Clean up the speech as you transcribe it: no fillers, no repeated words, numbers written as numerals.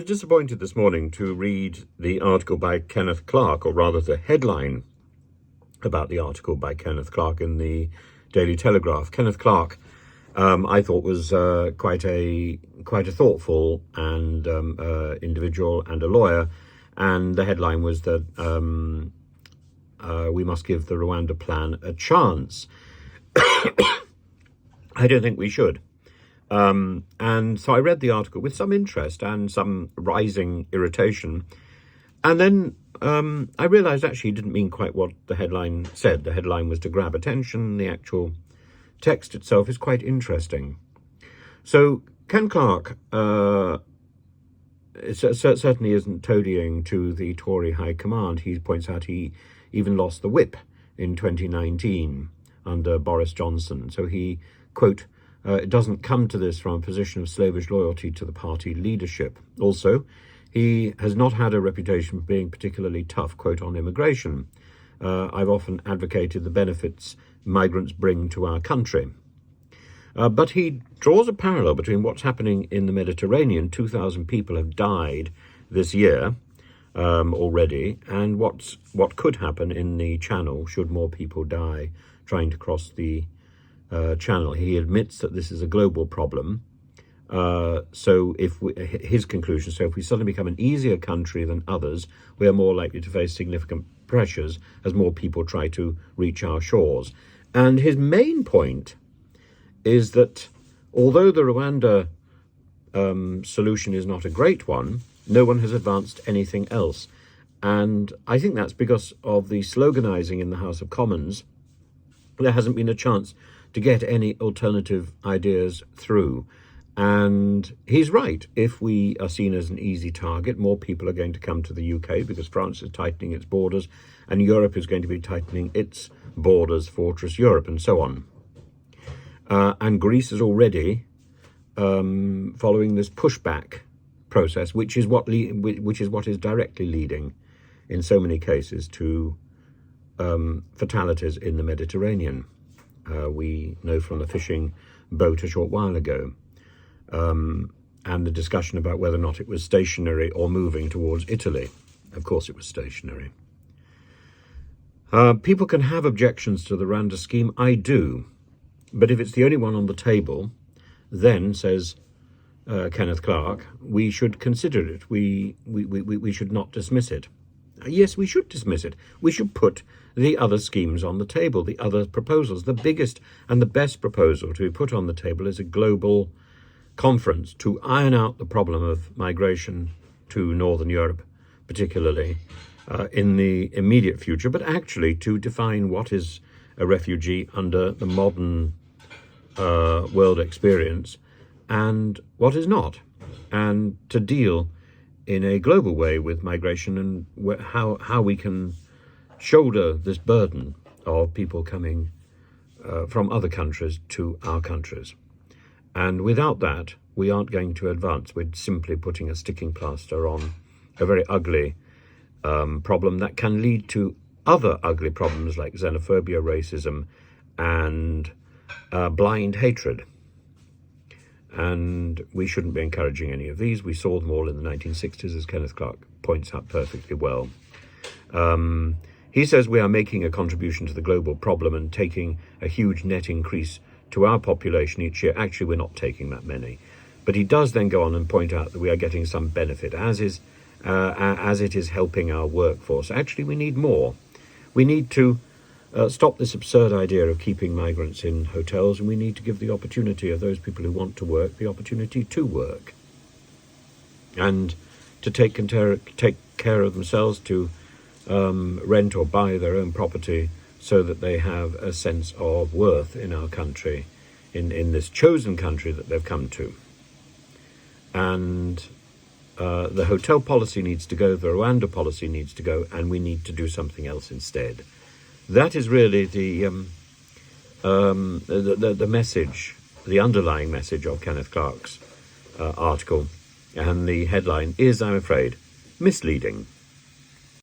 I was disappointed this morning to read the article by Kenneth Clarke, or rather the headline about the article by Kenneth Clarke in the Daily Telegraph. Kenneth Clarke, I thought, was quite a thoughtful and individual and a lawyer, and the headline was that we must give the Rwanda plan a chance. I don't think we should. And so I read the article with some interest and some rising irritation. And then I realized actually it didn't mean quite what the headline said. The headline was to grab attention. The actual text itself is quite interesting. So Ken Clarke certainly isn't toadying to the Tory High Command. He points out he even lost the whip in 2019 under Boris Johnson. So he, quote, it doesn't come to this from a position of slavish loyalty to the party leadership. Also, he has not had a reputation for being particularly tough, quote, on immigration. I've often advocated the benefits migrants bring to our country. But he draws a parallel between what's happening in the Mediterranean. 2,000 people have died this year already, and what could happen in the Channel should more people die trying to cross the Channel. He admits that this is a global problem. So his conclusion, so if we suddenly become an easier country than others, we are more likely to face significant pressures as more people try to reach our shores. And his main point is that although the Rwanda solution is not a great one, no one has advanced anything else. And I think that's because of the sloganising in the House of Commons. There hasn't been a chance to get any alternative ideas through. And he's right. If we are seen as an easy target, more people are going to come to the UK because France is tightening its borders and Europe is going to be tightening its borders, Fortress Europe, and so on. And Greece is already following this pushback process, which is what is directly leading, in so many cases, to fatalities in the Mediterranean. We know from the fishing boat a short while ago, and the discussion about whether or not it was stationary or moving towards Italy. Of course it was stationary. People can have objections to the Rwanda scheme. I do. But if it's the only one on the table, then, says Kenneth Clarke, we should consider it. We should not dismiss it. Yes, we should dismiss it. We should put the other schemes on the table, the other proposals. The biggest and the best proposal to be put on the table is a global conference to iron out the problem of migration to Northern Europe, particularly in the immediate future, but actually to define what is a refugee under the modern world experience and what is not, and to deal in a global way with migration and how we can shoulder this burden of people coming from other countries to our countries. And without that, we aren't going to advance. We're simply putting a sticking plaster on a very ugly problem that can lead to other ugly problems like xenophobia, racism, and blind hatred. And we shouldn't be encouraging any of these. We saw them all in the 1960s, as Kenneth Clarke points out perfectly well. He says we are making a contribution to the global problem and taking a huge net increase to our population each year. Actually, we're not taking that many. But he does then go on and point out that we are getting some benefit, as it is helping our workforce. Actually, we need more. We need to stop this absurd idea of keeping migrants in hotels, and we need to give the opportunity of those people who want to work the opportunity to work and to take care of themselves, to rent or buy their own property so that they have a sense of worth in our country, in this chosen country that they've come to. And the hotel policy needs to go, the Rwanda policy needs to go, and we need to do something else instead. That is really the message, the underlying message of Kenneth Clarke's article. And the headline is, I'm afraid, misleading.